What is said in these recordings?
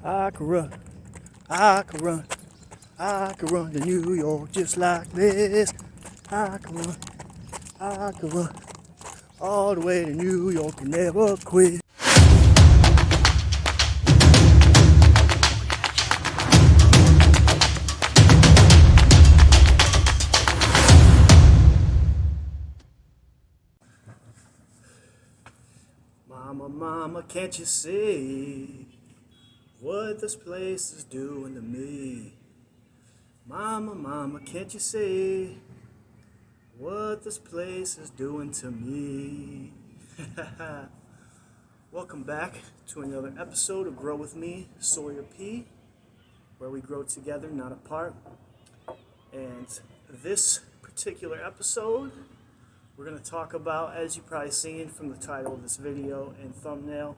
I could run, I could run, I could run to New York just like this. I could run all the way to New York and never quit. Mama, mama, can't you see what this place is doing to me? Mama, mama, can't you see what this place is doing to me? Welcome back to another episode of Grow With Me, Sawyer P, where we grow together, not apart. And this particular episode, we're going to talk about, as you've probably seen from the title of this video and thumbnail,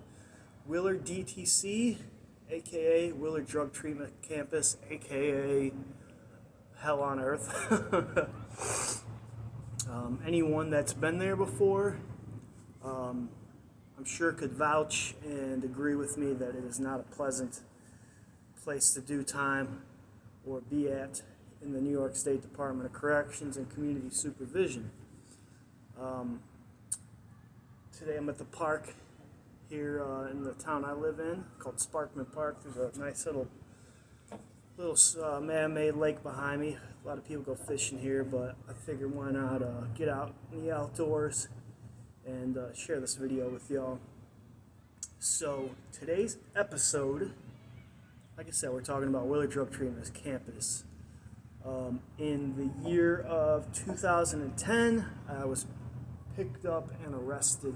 Willard D.T.C, aka Willard Drug Treatment Campus, aka Hell on Earth. Anyone that's been there before, I'm sure could vouch and agree with me that it is not a pleasant place to do time or be at in the New York State Department of Corrections and Community Supervision. Today I'm at the park here in the town I live in called Sparkman Park. There's a nice little man-made lake behind me. A lot of people go fishing here, but I figured why not get out in the outdoors and share this video with y'all. So today's episode, like I said, we're talking about Willard Drug Treatment Campus. In the year of 2010, I was picked up and arrested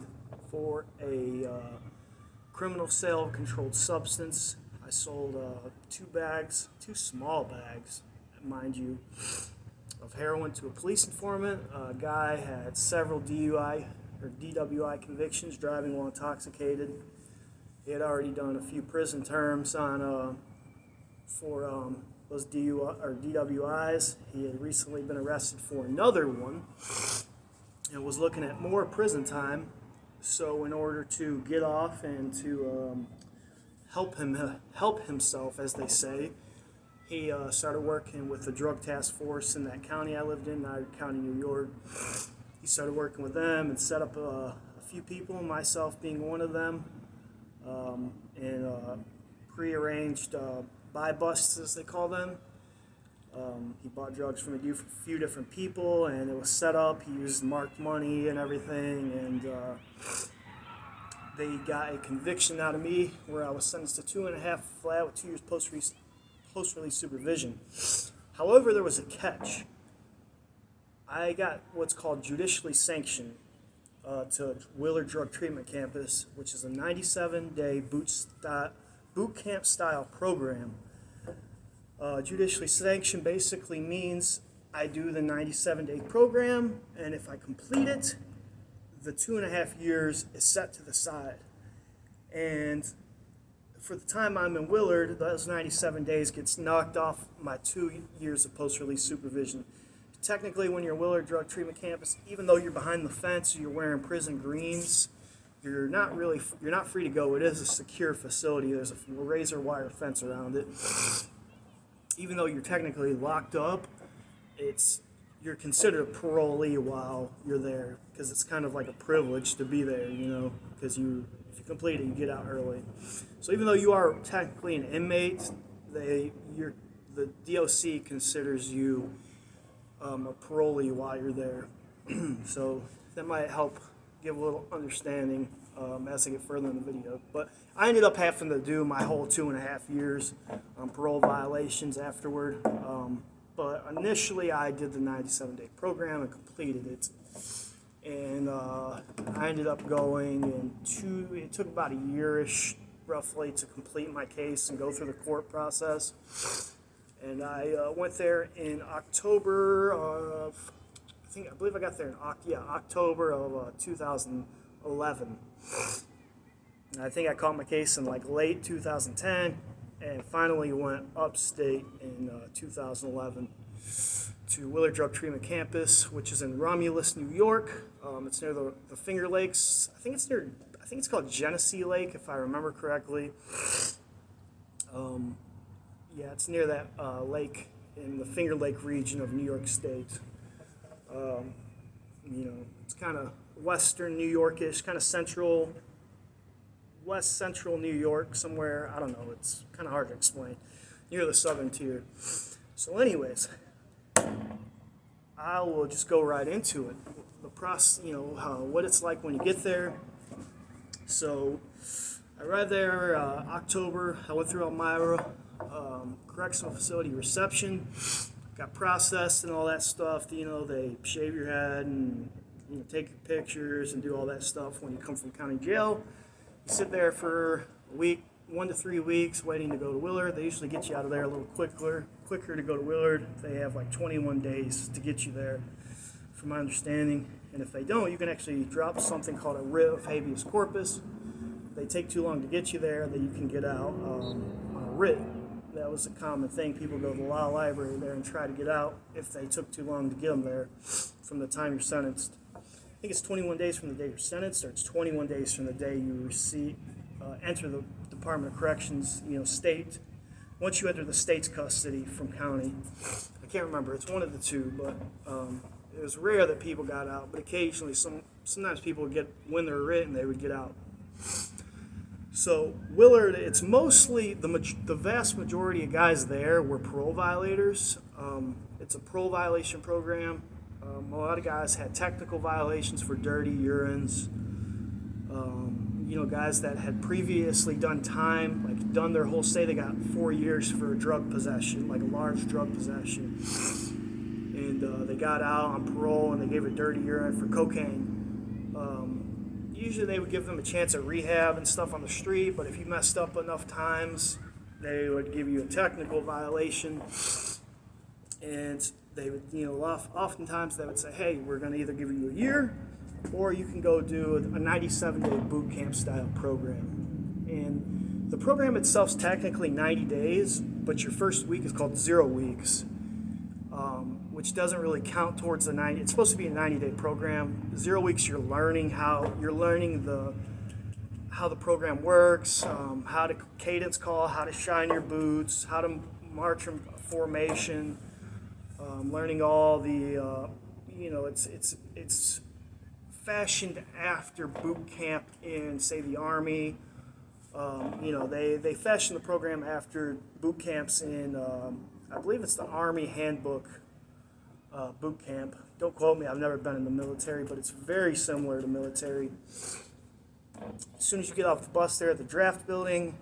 for a criminal sale of controlled substance. I sold two small bags, mind you, of heroin to a police informant. A guy had several DUI or DWI convictions, driving while intoxicated. He had already done a few prison terms on for those DUI or DWIs. He had recently been arrested for another one and was looking at more prison time. So in order to get off and to help himself, as they say, he started working with the drug task force in that county I lived in, Niagara County, New York. He started working with them and set up a few people, myself being one of them, and prearranged buy busts, as they call them. He bought drugs from a few different people, and it was set up. He used marked money and everything, and they got a conviction out of me where I was sentenced to 2.5 flat with 2 years post-release supervision. However, there was a catch. I got what's called judicially sanctioned to Willard Drug Treatment Campus, which is a 97-day boot camp style program. Judicially sanctioned basically means I do the 97-day program, and if I complete it, the 2.5 years is set to the side. And for the time I'm in Willard, those 97 days gets knocked off my 2 years of post-release supervision. Technically, when you're Willard Drug Treatment Campus, even though you're behind the fence, you're wearing prison greens, you're not free to go. It is a secure facility. There's a razor wire fence around it. Even though you're technically locked up, you're considered a parolee while you're there, because it's kind of like a privilege to be there, because if you complete it, you get out early. So even though you are technically an inmate, the DOC considers you a parolee while you're there. So that might help give a little understanding as I get further in the video. But I ended up having to do my whole 2.5 years on parole violations afterward. But initially I did the 97-day program and completed it. And I ended up going, and it took about a year-ish roughly to complete my case and go through the court process. And I went there in October of, I believe I got there in October of 2011. And I think I caught my case in like late 2010, and finally went upstate in 2011 to Willard Drug Treatment Campus, which is in Romulus, New York. It's near the Finger Lakes. I think it's called Genesee Lake, if I remember correctly. Yeah, it's near that lake in the Finger Lake region of New York State. It's kind of western New Yorkish, kind of west central New York, somewhere. I don't know. It's kind of hard to explain. Near the southern tier. So, anyways, I will just go right into it. The process, what it's like when you get there. So, I arrived there October. I went through Elmira, correctional facility reception, got processed and all that stuff. They shave your head and take your pictures and do all that stuff when you come from county jail. You sit there for a week, 1 to 3 weeks, waiting to go to Willard. They usually get you out of there a little quicker to go to Willard. They have like 21 days to get you there, from my understanding. And if they don't, you can actually drop something called a writ of habeas corpus. If they take too long to get you there, then you can get out on a writ. That was a common thing. People go to the law library there and try to get out if they took too long to get them there from the time you're sentenced. I think it's 21 days from the day you're sentenced, or it's 21 days from the day you enter the Department of Corrections, state. Once you enter the state's custody from county, I can't remember. It's one of the two, but it was rare that people got out. But occasionally, sometimes people would win their writ and they would get out. So Willard, it's mostly the vast majority of guys there were parole violators. It's a parole violation program. A lot of guys had technical violations for dirty urines. Guys that had previously done time, like done their whole stay, they got 4 years for drug possession, like a large drug possession. And they got out on parole and they gave a dirty urine for cocaine. Usually they would give them a chance at rehab and stuff on the street, but if you messed up enough times, they would give you a technical violation. And they would, oftentimes they would say, hey, we're going to either give you a year or you can go do a 97-day boot camp style program. And the program itself is technically 90 days, but your first week is called 0 weeks, which doesn't really count towards the 90. It's supposed to be a 90-day program. 0 weeks, you're learning how the program works, how to cadence call, how to shine your boots, how to march in formation, learning all the, it's fashioned after boot camp in, say, the Army. They fashion the program after boot camps in, I believe it's the Army Handbook boot camp. Don't quote me, I've never been in the military, but it's very similar to military. As soon as you get off the bus there at the draft building,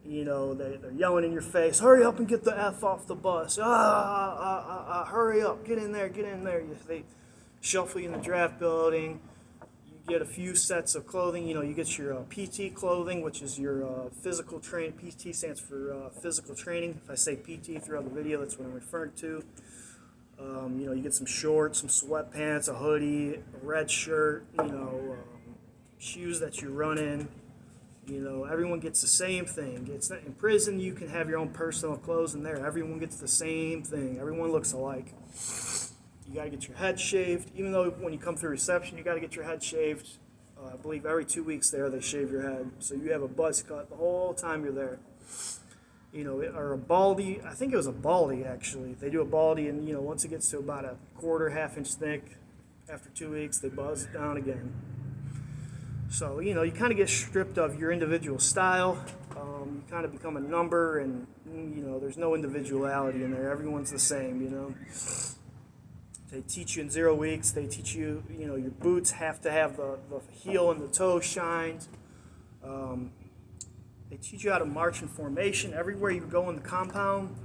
they're yelling in your face, hurry up and get the F off the bus. Hurry up, get in there. They shuffle you in the draft building. You get a few sets of clothing. You get your PT clothing, which is your physical training. PT stands for physical training. If I say PT throughout the video, that's what I'm referring to. You get some shorts, some sweatpants, a hoodie, a red shirt, shoes that you run in. Everyone gets the same thing. It's not, in prison, you can have your own personal clothes in there. Everyone gets the same thing. Everyone looks alike. You got to get your head shaved. Even though when you come through reception, you got to get your head shaved. I believe every 2 weeks there, they shave your head. So you have a buzz cut the whole time you're there. Or a baldy. I think it was a baldy, actually. They do a baldy, and, once it gets to about a quarter, half-inch thick, after 2 weeks, they buzz it down again. So, you kind of get stripped of your individual style. You kind of become a number, and, there's no individuality in there. Everyone's the same, They teach you in 0 weeks. They teach you, your boots have to have the heel and the toe shined. They teach you how to march in formation everywhere you go in the compound,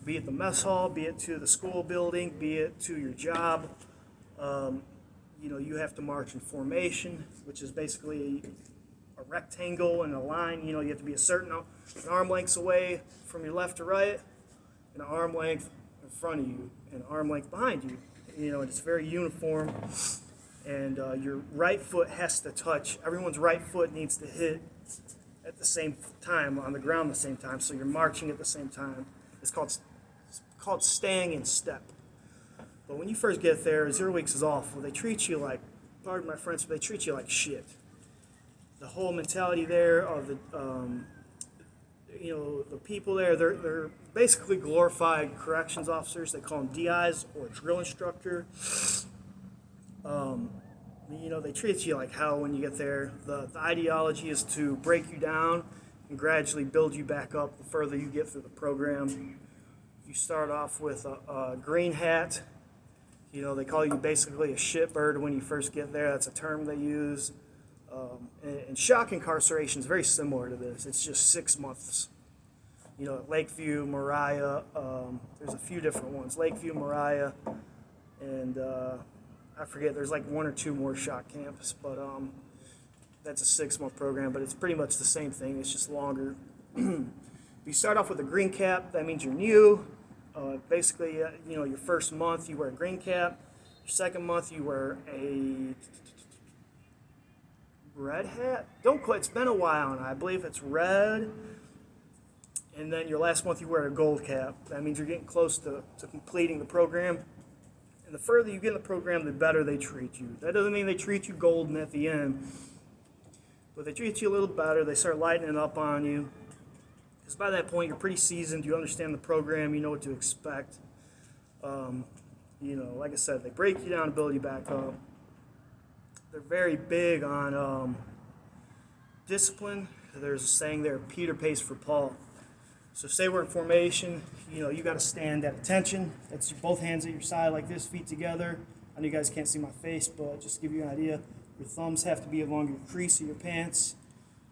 be it the mess hall, be it to the school building, be it to your job. You have to march in formation, which is basically a rectangle and a line. You have to be an arm lengths away from your left to right, and an arm length in front of you, and an arm length behind you. And it's very uniform. And your right foot has to touch. Everyone's right foot needs to hit at the same time on the ground at the same time. So you're marching at the same time. It's called staying in step. But when you first get there, 0 weeks is awful. They treat you like, pardon my French, but they treat you like shit. The whole mentality there of the people there, they're basically glorified corrections officers. They call them DIs or drill instructor. They treat you like hell when you get there. The ideology is to break you down and gradually build you back up the further you get through the program. You start off with a green hat. They call you basically a shitbird when you first get there. That's a term they use. And shock incarceration is very similar to this. It's just 6 months. At Lakeview, Moriah, there's a few different ones. Lakeview, Moriah, and I forget, there's like 1 or 2 more shock camps, but that's a 6-month program, but it's pretty much the same thing. It's just longer. You start off with a green cap. That means you're new. Basically, your first month you wear a green cap. Your second month you wear a red hat. Don't quit. It's been a while, and I believe it's red. And then your last month you wear a gold cap. That means you're getting close to completing the program. And the further you get in the program, the better they treat you. That doesn't mean they treat you golden at the end, but they treat you a little better. They start lightening up on you. Because by that point, you're pretty seasoned. You understand the program. You know what to expect. Like I said, they break you down and build you back up. They're very big on discipline. There's a saying there, Peter pays for Paul. So say we're in formation, you got to stand at attention. That's both hands at your side like this, feet together. I know you guys can't see my face, but just to give you an idea, your thumbs have to be along your crease of your pants,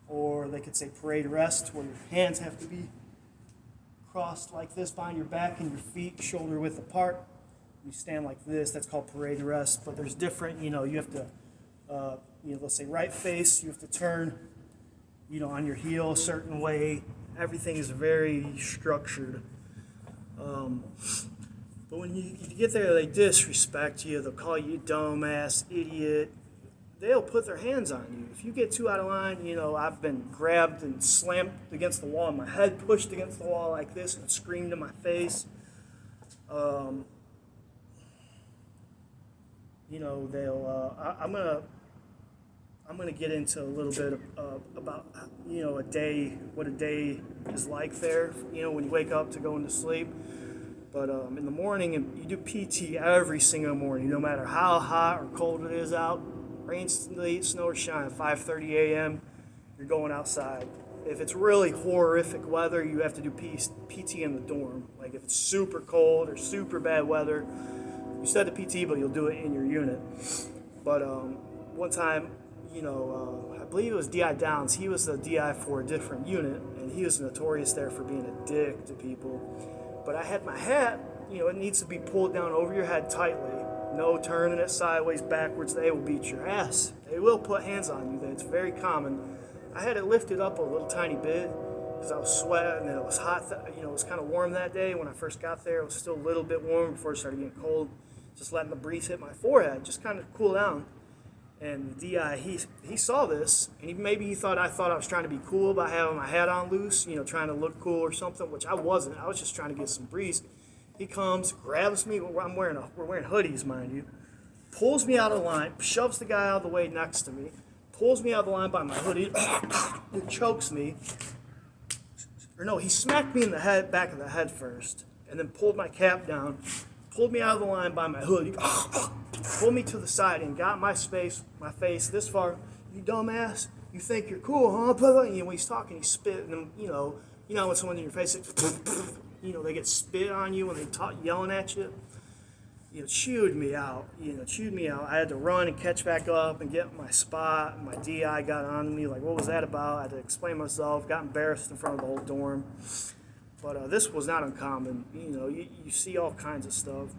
or they could say parade rest, where your hands have to be crossed like this behind your back and your feet shoulder width apart. You stand like this, that's called parade rest, but there's different, you have to, let's say right face, you have to turn, on your heel a certain way. Everything is very structured. But when you get there, they disrespect you. They'll call you dumbass, idiot. They'll put their hands on you. If you get too out of line, I've been grabbed and slammed against the wall, and my head pushed against the wall like this and screamed in my face. I'm gonna get into a little bit about a day, what a day is like there. When you wake up to go into sleep. But in the morning, you do PT every single morning, no matter how hot or cold it is out, rain, sleet, snow, or shine. 5:30 a.m. You're going outside. If it's really horrific weather, you have to do PT in the dorm. Like if it's super cold or super bad weather, you still have the PT, but you'll do it in your unit. But one time, I believe it was D.I. Downs. He was the DI for a different unit, and he was notorious there for being a dick to people. But I had my hat, it needs to be pulled down over your head tightly. No turning it sideways, backwards. They will beat your ass. They will put hands on you. It's very common. I had it lifted up a little tiny bit because I was sweating, and it was hot. It was kind of warm that day when I first got there. It was still a little bit warm before it started getting cold. Just letting the breeze hit my forehead, just kind of cool down. And the DI, he saw this, and maybe he thought I was trying to be cool by having my hat on loose, trying to look cool or something, which I wasn't. I was just trying to get some breeze. He comes, grabs me. We're wearing hoodies, mind you. Pulls me out of the line, shoves the guy out of the way next to me, pulls me out of the line by my hoodie, and chokes me. Or no, he smacked me in the head, back of the head first, and then pulled my cap down, pulled me out of the line by my hoodie, pulled me to the side and got my face this far. You dumbass, you think you're cool, huh? When he's talking, he spit, and when someone's in your face, they get spit on you when they yelling at you. Chewed me out. I had to run and catch back up and get my spot. My DI got on me, like, what was that about? I had to explain myself, got embarrassed in front of the whole dorm. But this was not uncommon. You see all kinds of stuff.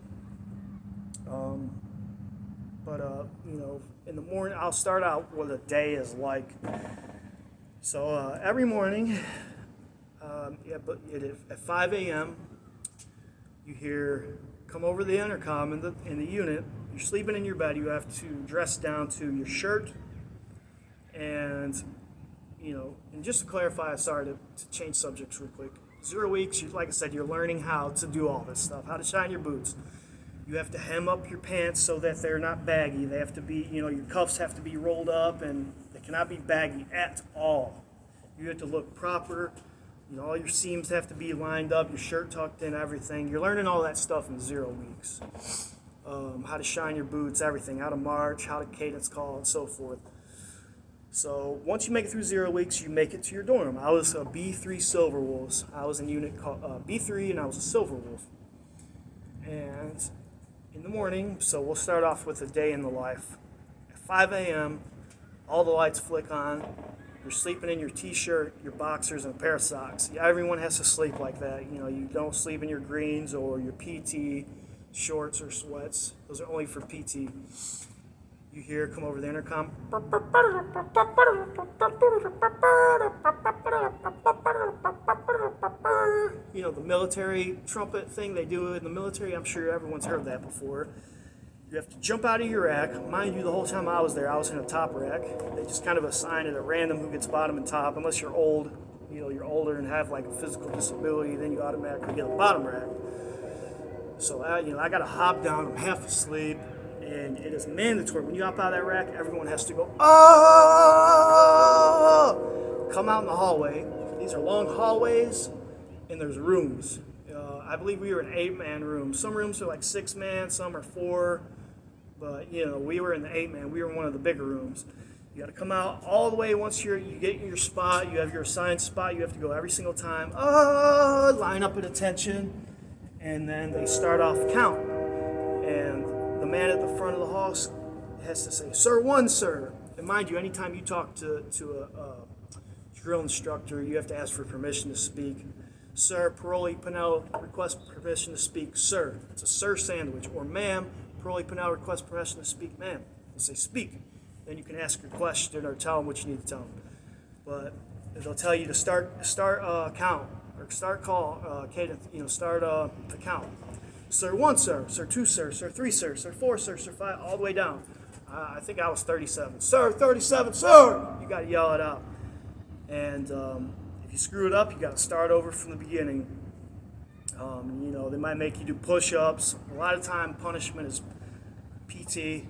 In the morning, I'll start out what a day is like. So every morning, at 5 a.m., you hear, come over the intercom in the unit. You're sleeping in your bed. You have to dress down to your shirt. And just to clarify, sorry to change subjects real quick. 0 weeks, like I said, you're learning how to do all this stuff, how to shine your boots. You have to hem up your pants so that they're not baggy. They have to be, your cuffs have to be rolled up, and they cannot be baggy at all. You have to look proper. You know, all your seams have to be lined up, your shirt tucked in, everything. You're learning all that stuff in 0 weeks. How to shine your boots, everything, how to march, how to cadence call, and so forth. So once you make it through 0 weeks, you make it to your dorm. I was a B3 Silver Wolves. I was in unit called B3, and I was a Silver Wolf. And in the morning, so we'll start off with a day in the life. At 5 a.m., all the lights flick on. You're sleeping in your t-shirt, your boxers, and a pair of socks. Yeah, everyone has to sleep like that. You know, you don't sleep in your greens or your PT shorts or sweats. Those are only for PT. You hear, come over the intercom. You know, the military trumpet thing they do in the military. I'm sure everyone's heard that before. You have to jump out of your rack. Mind you, the whole time I was there, I was in a top rack. They just kind of assign it at random who gets bottom and top. Unless you're old, you know, you're older and have like a physical disability, then you automatically get a bottom rack. So, I got to hop down. I'm half asleep. And it is mandatory. When you hop out of that rack, everyone has to go, oh! Come out in the hallway. These are long hallways, and there's rooms. I believe we were in 8-man rooms. Some rooms are like 6-man, some are 4. But, we were in the 8-man. We were in one of the bigger rooms. You got to come out all the way once you get in your spot. You have your assigned spot. You have to go every single time. Line up at attention. And then they start off count. And the man at the front of the hall has to say, "Sir, 1, sir." And mind you, anytime you talk to a drill instructor, you have to ask for permission to speak. "Sir, SawyerPannell requests permission to speak." "Sir." It's a sir sandwich. Or "Ma'am, SawyerPannell requests permission to speak." "Ma'am." They'll say, "Speak." Then you can ask your question or tell them what you need to tell them. But they'll tell you to start count or start call, cadence, start the count. "Sir 1, sir. Sir 2, sir. Sir 3, sir. Sir 4, sir. Sir 5, all the way down. I think I was 37. "Sir, 37, sir." You got to yell it out. And if you screw it up, you got to start over from the beginning. They might make you do push-ups. A lot of time, punishment is PT.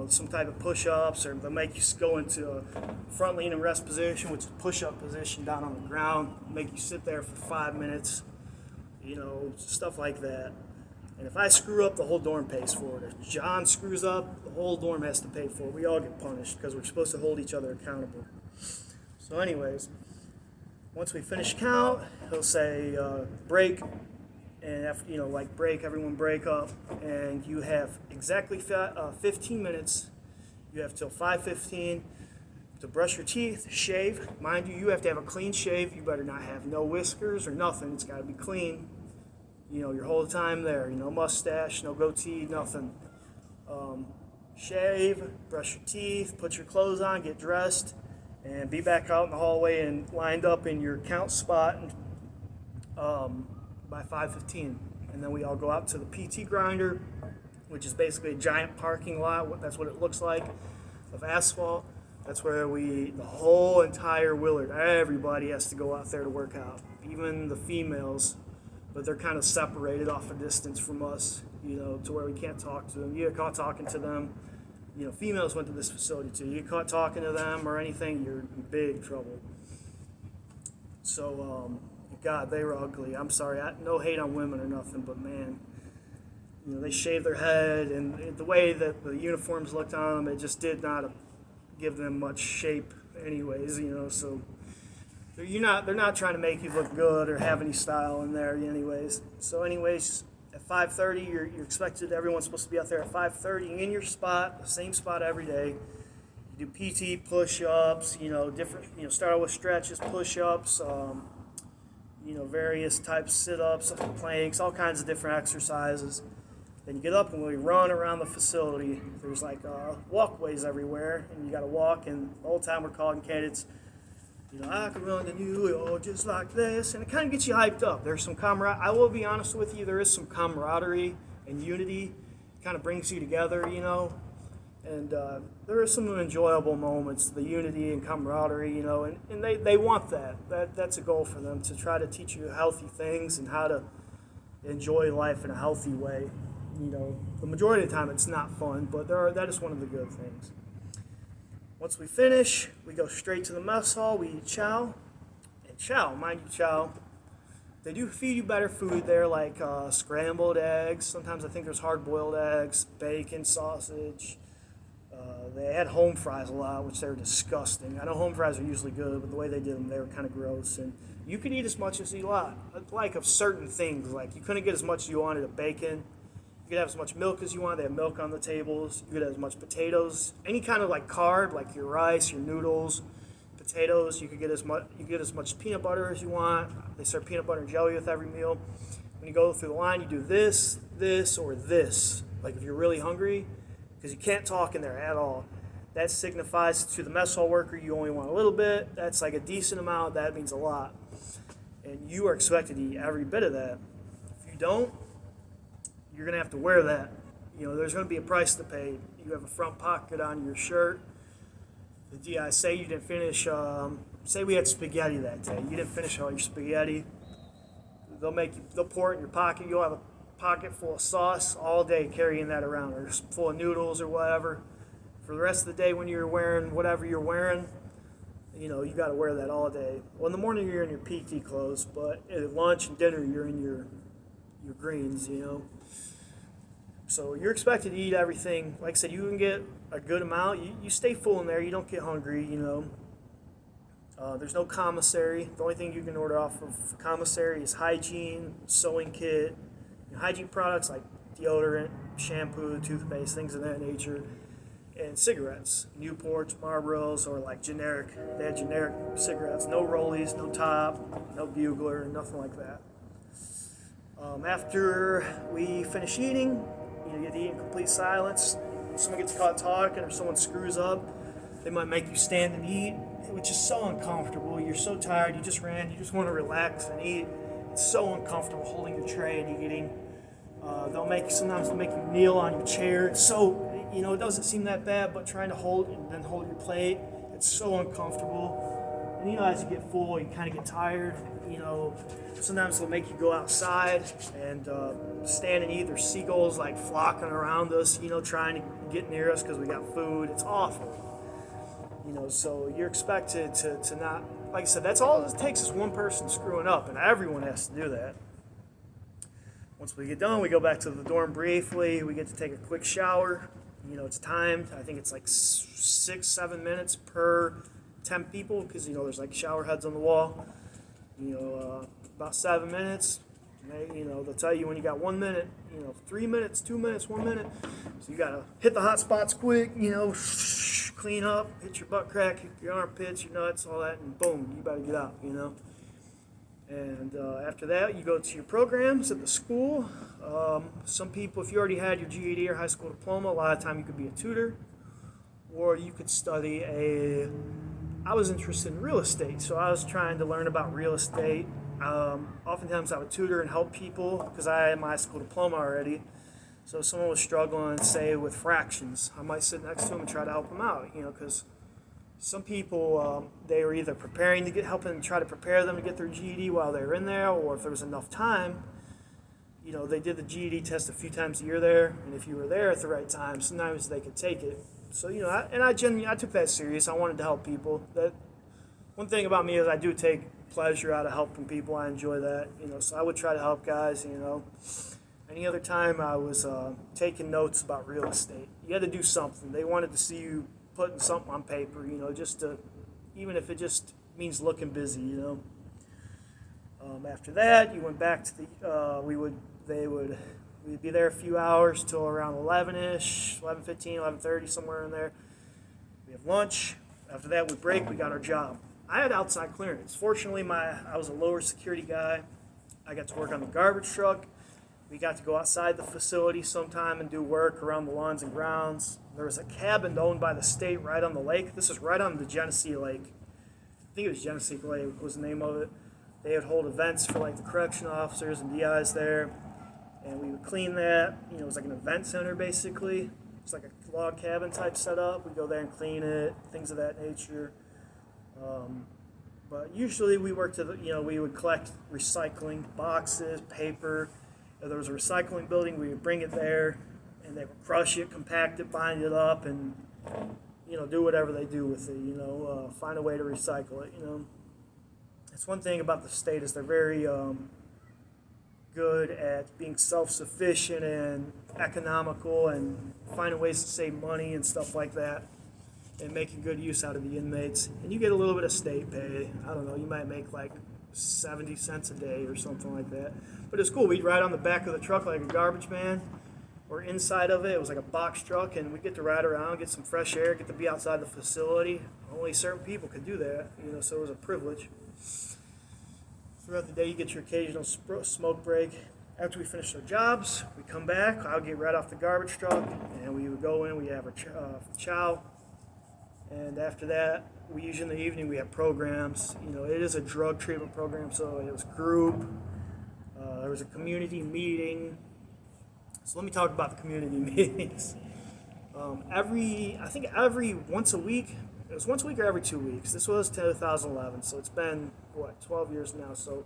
Some type of push-ups, or they'll make you go into a front lean and rest position, which is push-up position down on the ground. Make you sit there for 5 minutes. Stuff like that. And if I screw up, the whole dorm pays for it. If John screws up, the whole dorm has to pay for it. We all get punished because we're supposed to hold each other accountable. So anyways, once we finish count, he'll say break. And after, break, everyone break up. And you have exactly 15 minutes. You have till 5:15 to brush your teeth, shave. Mind you, you have to have a clean shave. You better not have no whiskers or nothing. It's got to be clean. Your whole time there. No mustache, no goatee, nothing. Shave, brush your teeth, put your clothes on, get dressed, and be back out in the hallway and lined up in your count spot by 5:15. And then we all go out to the PT grinder, which is basically a giant parking lot. That's what it looks like, of asphalt. That's where the whole entire Willard, everybody has to go out there to work out, even the females. But they're kind of separated off a distance from us, to where we can't talk to them. You get caught talking to them. Females went to this facility too. You get caught talking to them or anything, you're in big trouble. So, God, they were ugly. I'm sorry, no hate on women or nothing, but man, they shaved their head, and the way that the uniforms looked on them, it just did not give them much shape anyways, so they're not trying to make you look good or have any style in there anyways. So anyways, at 5:30, you're expected, everyone's supposed to be out there at 5:30 in your spot, the same spot every day. You do PT, push-ups, different, start out with stretches, push-ups, various types of sit-ups, planks, all kinds of different exercises. Then you get up and we run around the facility. There's walkways everywhere, and you got to walk, and the whole time we're calling candidates, "I can run to New York just like this," and it kind of gets you hyped up. There's some camaraderie. I will be honest with you, there is some camaraderie and unity. It kind of brings you together, and there are some enjoyable moments, the unity and camaraderie, and they want that. That's a goal for them, to try to teach you healthy things and how to enjoy life in a healthy way. The majority of the time it's not fun, but that is one of the good things. Once we finish, we go straight to the mess hall, we eat chow, and chow, mind you, chow. They do feed you better food there, like scrambled eggs. Sometimes I think there's hard-boiled eggs, bacon, sausage. They had home fries a lot, which they were disgusting. I know home fries are usually good, but the way they did them, they were kind of gross. And you could eat as much as you like of certain things. Like you couldn't get as much as you wanted of bacon. You could have as much milk as you want. They had milk on the tables. You could have as much potatoes, any kind of like carb, like your rice, your noodles, potatoes. You could get as much. You get as much peanut butter as you want. They serve peanut butter and jelly with every meal. When you go through the line, you do this, this, or this. Like if you're really hungry, because you can't talk in there at all. That signifies to the mess hall worker you only want a little bit. That's like a decent amount. That means a lot. And you are expected to eat every bit of that. If you don't, you're going to have to wear that. You know, there's going to be a price to pay. You have a front pocket on your shirt. Say you didn't finish, say we had spaghetti that day. You didn't finish all your spaghetti. They'll pour it in your pocket. You'll have a pocket full of sauce all day carrying that around, or full of noodles or whatever. For the rest of the day when you're wearing whatever you're wearing, you know, you got to wear that all day. Well, in the morning you're in your PT clothes, but at lunch and dinner you're in your greens, you know. So you're expected to eat everything. Like I said, you can get a good amount. You stay full in there. You don't get hungry, you know. There's no commissary. The only thing you can order off of commissary is hygiene, sewing kit, hygiene products like deodorant, shampoo, toothpaste, things of that nature, and cigarettes, Newports, Marlboros, or like generic. They had generic cigarettes, no Rollies, no Top, no Bugler, nothing like that. After we finish eating, you get to eat in complete silence. If someone gets caught talking or someone screws up, they might make you stand and eat, which is so uncomfortable. You're so tired, you just ran, you just want to relax and eat. It's so uncomfortable holding your tray and eating. Sometimes they'll make you kneel on your chair. It's so, you know, it doesn't seem that bad, but trying to hold your plate, it's so uncomfortable. And you know, as you get full, you kind of get tired. You know, sometimes they'll make you go outside and stand and eat. There's seagulls like flocking around us, you know, trying to get near us because we got food. It's awful. You know, so you're expected to not, like I said, that's all it takes is one person screwing up, and everyone has to do that. Once we get done, we go back to the dorm briefly. We get to take a quick shower. You know, it's timed. I think it's like 6-7 minutes per 10 people because, you know, there's like shower heads on the wall. You know, about 7 minutes. You know, they'll tell you when you got 1 minute, you know, 3 minutes, 2 minutes, 1 minute. So you got to hit the hot spots quick, you know, clean up, hit your butt crack, hit your armpits, your nuts, all that, and boom, you better get out, you know. And after that, you go to your programs at the school. Some people, if you already had your GED or high school diploma, a lot of time you could be a tutor, or you could study I was interested in real estate, so I was trying to learn about real estate. Oftentimes I would tutor and help people because I had my high school diploma already. So if someone was struggling, say, with fractions, I might sit next to them and try to help them out, you know, because some people, they were either preparing to helping try to prepare them to get their GED while they were in there, or if there was enough time, you know, they did the GED test a few times a year there, and if you were there at the right time, sometimes they could take it. So, you know, I took that serious. I wanted to help people. That one thing about me is I do take pleasure out of helping people. I enjoy that, you know, so I would try to help guys, you know. Any other time I was taking notes about real estate. You had to do something. They wanted to see you putting something on paper, you know, just to, even if it just means looking busy, you know. After that, you went back to we'd be there a few hours till around 11-ish, 11:15, 11:30, somewhere in there. We have lunch. After that, we break. We got our job. I had outside clearance. Fortunately, I was a lower security guy. I got to work on the garbage truck. We got to go outside the facility sometime and do work around the lawns and grounds. There was a cabin owned by the state right on the lake. This is right on the Genesee Lake. I think it was Genesee Lake was the name of it. They would hold events for like the correction officers and DIs there. And we would clean that. You know, it was like an event center basically. It's like a log cabin type setup. We'd go there and clean it, things of that nature. But usually we worked we would collect recycling, boxes, paper. If there was a recycling building, we would bring it there, and they would crush it, compact it, bind it up, and, you know, do whatever they do with it, you know, find a way to recycle it, you know. It's one thing about the state is they're very good at being self-sufficient and economical and finding ways to save money and stuff like that and making good use out of the inmates. And you get a little bit of state pay. I don't know, you might make like 70 cents a day or something like that. But it's cool. We'd ride on the back of the truck like a garbage man, or inside of it. It was like a box truck, and we'd get to ride around, get some fresh air, get to be outside the facility. Only certain people could do that, so it was a privilege. Throughout the day, you get your occasional smoke break. After we finish our jobs, we come back. I'll get right off the garbage truck, and we would go in. We have our chow, and after that, we usually in the evening we have programs. It is a drug treatment program, so it was group. There was a community meeting. So let me talk about the community meetings. Every once a week. It was once a week or every 2 weeks. This was 2011, so it's been, 12 years now. So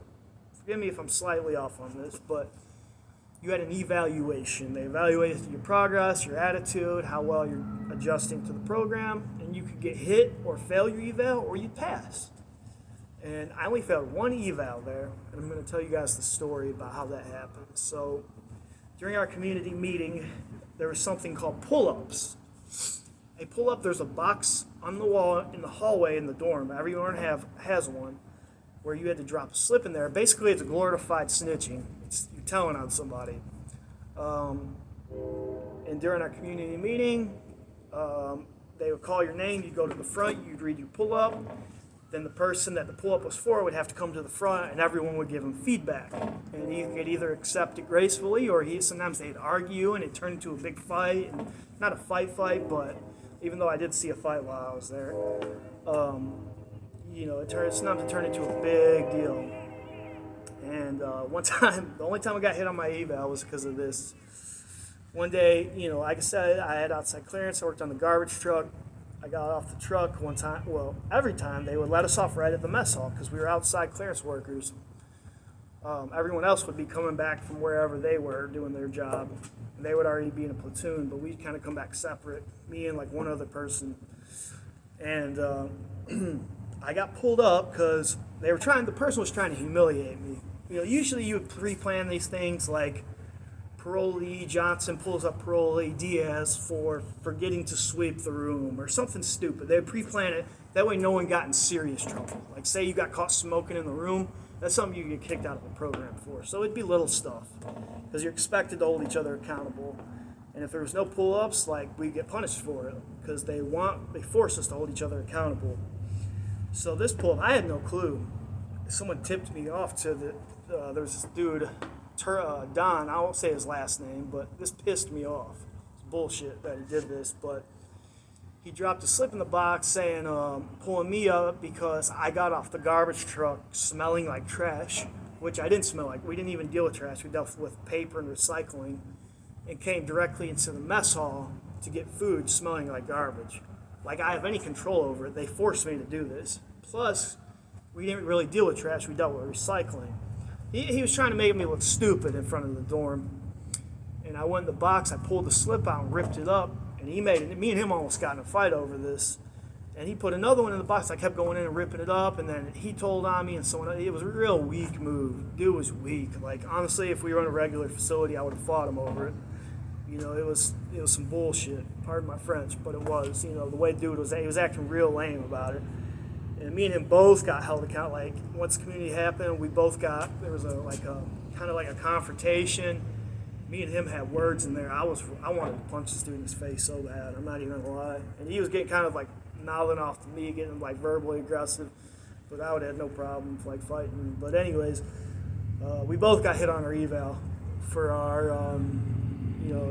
forgive me if I'm slightly off on this, but you had an evaluation. They evaluated your progress, your attitude, how well you're adjusting to the program, and you could get hit or fail your eval, or you'd pass. And I only failed one eval there, and I'm going to tell you guys the story about how that happened. So during our community meeting, there was something called pull-ups. A pull-up, there's a box on the wall in the hallway in the dorm. Everyone has one where you had to drop a slip in there. Basically, it's a glorified snitching. You're telling on somebody. And during our community meeting, they would call your name. You'd go to the front. You'd read your pull-up. Then the person that the pull-up was for would have to come to the front, and everyone would give him feedback. And he could either accept it gracefully, or sometimes they'd argue, and it turned into a big fight. And not a fight, but even though I did see a fight while I was there, it's not to turn into a big deal. And one time, the only time I got hit on my eval was because of this. One day, like I said, I had outside clearance. I worked on the garbage truck. I got off the truck one time. Well, every time they would let us off right at the mess hall because we were outside clearance workers. Everyone else would be coming back from wherever they were doing their job. They would already be in a platoon, but we'd kind of come back separate, me and like one other person. And I got pulled up because the person was trying to humiliate me. Usually you would pre-plan these things like parolee Johnson pulls up parolee Diaz for forgetting to sweep the room or something stupid. They would pre-plan it. That way no one got in serious trouble. Like say you got caught smoking in the room, that's something you get kicked out of the program for. So it'd be little stuff because you're expected to hold each other accountable. And if there was no pull-ups, we get punished for it because they force us to hold each other accountable. So this pull-up, I had no clue. Someone tipped me off to there was this dude, Don, I won't say his last name, but this pissed me off. It's bullshit that he did this, but he dropped a slip in the box saying, pulling me up because I got off the garbage truck smelling like trash, which I didn't smell like. We didn't even deal with trash. We dealt with paper and recycling and came directly into the mess hall to get food smelling like garbage. Like I have any control over it. They forced me to do this. Plus, we didn't really deal with trash. We dealt with recycling. He was trying to make me look stupid in front of the dorm. And I went in the box. I pulled the slip out and ripped it up. And me and him almost got in a fight over this. And he put another one in the box. I kept going in and ripping it up. And then he told on me and someone else. It was a real weak move. Dude was weak. Honestly, if we were in a regular facility, I would have fought him over it. It was some bullshit. Pardon my French, but it was. The way dude was, he was acting real lame about it. And me and him both got held accountable. Once the community happened, there was kind of like a confrontation. Me and him had words in there. I wanted to punch this dude in his face so bad. I'm not even gonna lie. And he was getting kind of mouthing off to me, getting verbally aggressive. But I would have no problem fighting. But anyways, we both got hit on our eval for our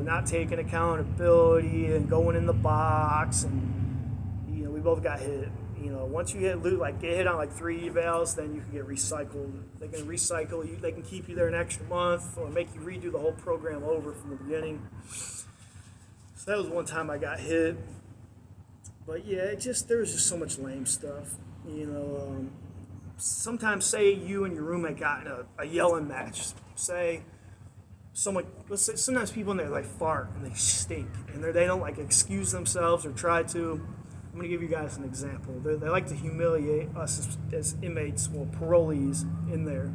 not taking accountability and going in the box, and we both got hit. Once you get hit on 3 evals, then you can get recycled. They can recycle you. They can keep you there an extra month or make you redo the whole program over from the beginning. So that was one time I got hit. But yeah, there was just so much lame stuff. Sometimes say you and your roommate got in a yelling match. Sometimes people in there fart and they stink and they don't excuse themselves or try to. I'm going to give you guys an example. They like to humiliate us as inmates, well, parolees in there.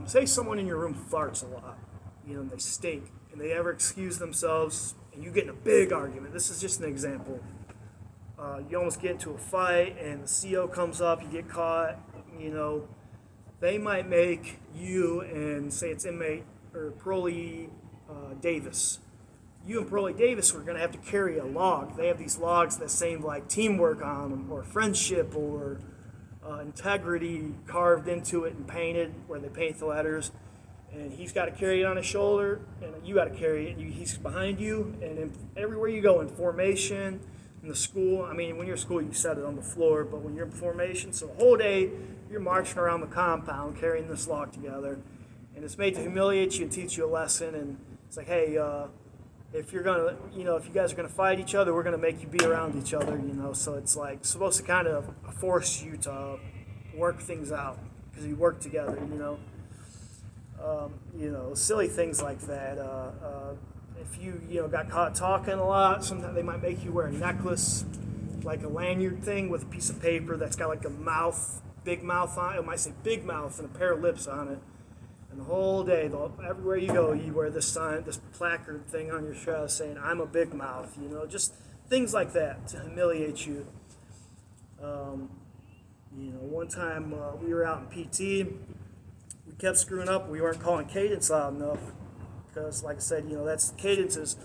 Say someone in your room farts a lot, and they stink, and they ever excuse themselves, and you get in a big argument. This is just an example. You almost get into a fight, and the CO comes up, you get caught, they might make you and say it's inmate or parolee Davis. You and parolee Davis were going to have to carry a log. They have these logs that say like teamwork on them, or friendship, or integrity carved into it and painted where they paint the letters. And he's got to carry it on his shoulder, and you got to carry it. He's behind you, and everywhere you go in formation, in the school. I mean, when you're in school, you set it on the floor, but when you're in formation, so the whole day you're marching around the compound carrying this log together, and it's made to humiliate you and teach you a lesson. And it's like, hey, if you're gonna, if you guys are gonna fight each other, we're gonna make you be around each other, So it's like supposed to kind of force you to work things out because you work together, silly things like that. If you got caught talking a lot, sometimes they might make you wear a necklace, like a lanyard thing with a piece of paper that's got like a mouth, big mouth on it. It might say big mouth and a pair of lips on it. And the whole day, everywhere you go, you wear this sign, this placard thing on your chest saying, I'm a big mouth, just things like that to humiliate you. One time we were out in PT, we kept screwing up. We weren't calling cadence loud enough because, like I said, that's cadence is,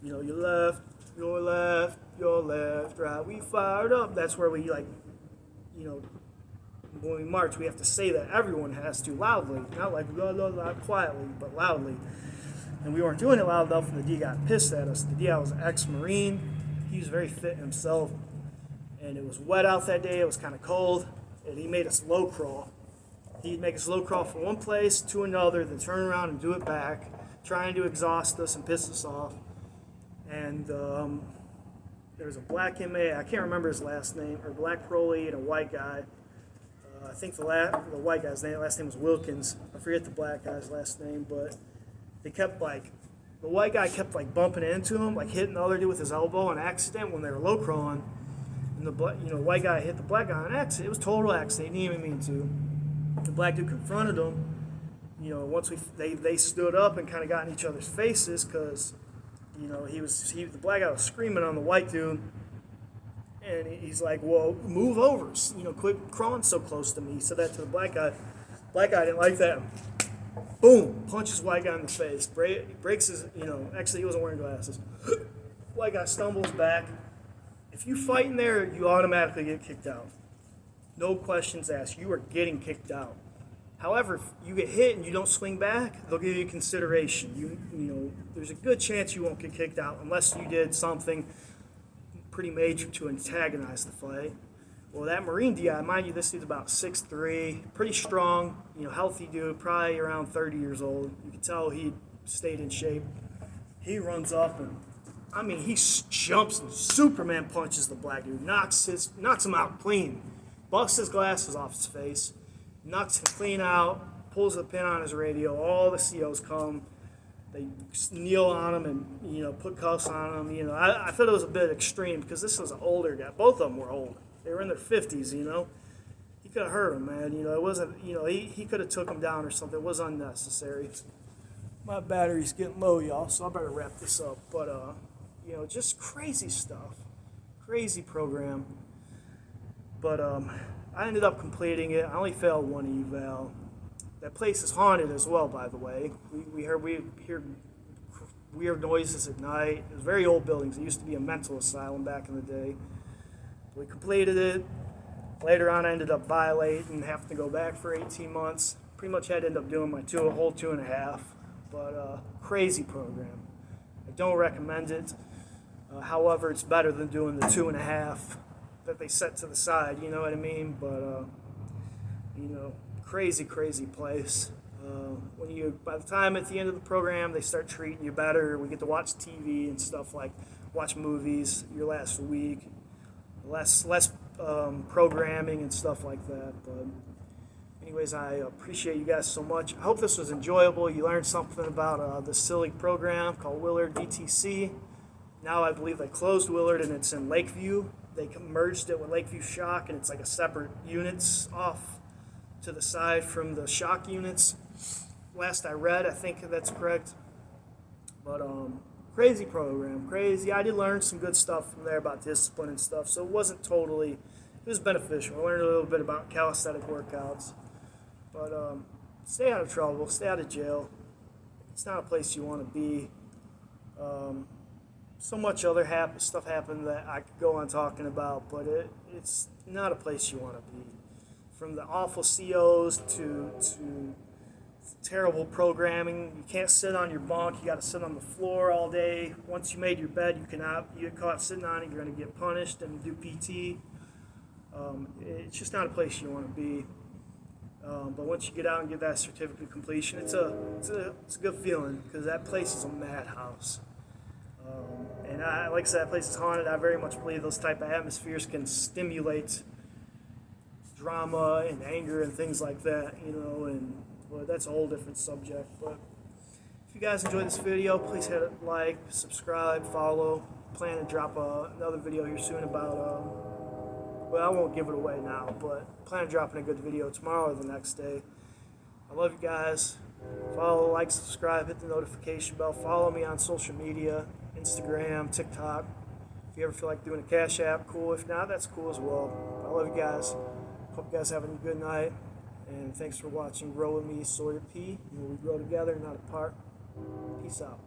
your left, your left, your left, right. We fired up. That's where we when we march, we have to say that. Everyone has to loudly, not like quietly, but loudly. And we weren't doing it loud enough, and the D got pissed at us. The D was an ex-Marine. He was very fit himself, and it was wet out that day. It was kind of cold, and he made us low crawl. He'd make us low crawl from one place to another, then turn around and do it back, trying to exhaust us and piss us off. And there was a black inmate, I can't remember his last name, or black parolee and a white guy. I think the white guy's last name was Wilkins. I forget the black guy's last name, but they kept the white guy kept bumping into him, hitting the other dude with his elbow on accident when they were low crawling. And the white guy hit the black guy on accident. It was total accident. He didn't even mean to. The black dude confronted him. Once they stood up and kind of got in each other's faces because, the black guy was screaming on the white dude. And he's like, well, move over, quit crawling so close to me. He said that to the black guy. Black guy didn't like that. Boom, punches white guy in the face. Breaks his, actually he wasn't wearing glasses. White guy stumbles back. If you fight in there, you automatically get kicked out. No questions asked. You are getting kicked out. However, if you get hit and you don't swing back, they'll give you consideration. There's a good chance you won't get kicked out unless you did something pretty major to antagonize the fight. Well, that Marine DI, mind you, this dude's about 6'3", pretty strong, healthy dude, probably around 30 years old. You can tell he stayed in shape. He runs up and, he jumps and Superman punches the black dude, knocks him out clean, busts his glasses off his face, knocks him clean out, pulls the pin on his radio. All the COs come. They kneel on him and, put cuffs on him. I thought it was a bit extreme because this was an older guy. Both of them were old. They were in their 50s, He could have hurt him, man. It wasn't, he could have took him down or something. It was unnecessary. My battery's getting low, y'all, so I better wrap this up. But, just crazy stuff. Crazy program. But I ended up completing it. I only failed one eval. That place is haunted as well, by the way. We hear weird noises at night. It was very old buildings. It used to be a mental asylum back in the day. We completed it. Later on, I ended up violating and having to go back for 18 months. Pretty much had to end up doing my whole 2.5. But crazy program. I don't recommend it. However, it's better than doing the 2.5 that they set to the side. You know what I mean? But crazy place. By the time at the end of the program, they start treating you better. We get to watch TV and stuff watch movies your last week, less programming and stuff like that. But anyways, I appreciate you guys so much. I hope this was enjoyable. You learned something about this silly program called Willard D.T.C. Now I believe they closed Willard and it's in Lakeview. They merged it with Lakeview Shock, and it's like a separate units off to the side from the Shock units. Last I read, I think that's correct. But crazy program, crazy. I did learn some good stuff from there about discipline and stuff, so it wasn't totally, it was beneficial. I learned a little bit about calisthenic workouts. But stay out of trouble, stay out of jail. It's not a place you want to be. So much other stuff happened that I could go on talking about, but it's not a place you want to be. From the awful COs to terrible programming. You can't sit on your bunk. You got to sit on the floor all day. Once you made your bed, you get caught sitting on it, you're going to get punished and do PT. It's just not a place you want to be. But once you get out and get that certificate of completion, it's a good feeling, because that place is a madhouse. And like I said, that place is haunted. I very much believe those type of atmospheres can stimulate drama and anger and things like that, but that's a whole different subject. But if you guys enjoyed this video, please hit like, subscribe, follow. Plan to drop another video here soon about, well, I won't give it away now, but plan on dropping a good video tomorrow or the next day. I love you guys. Follow, like, subscribe, hit the notification bell. Follow me on social media, Instagram, TikTok. If you ever feel like doing a Cashapp, cool. If not, that's cool as well. I love you guys. Hope you guys having a good night. And thanks for watching Grow With Me, Sawyer P. And we grow together, not apart. Peace out.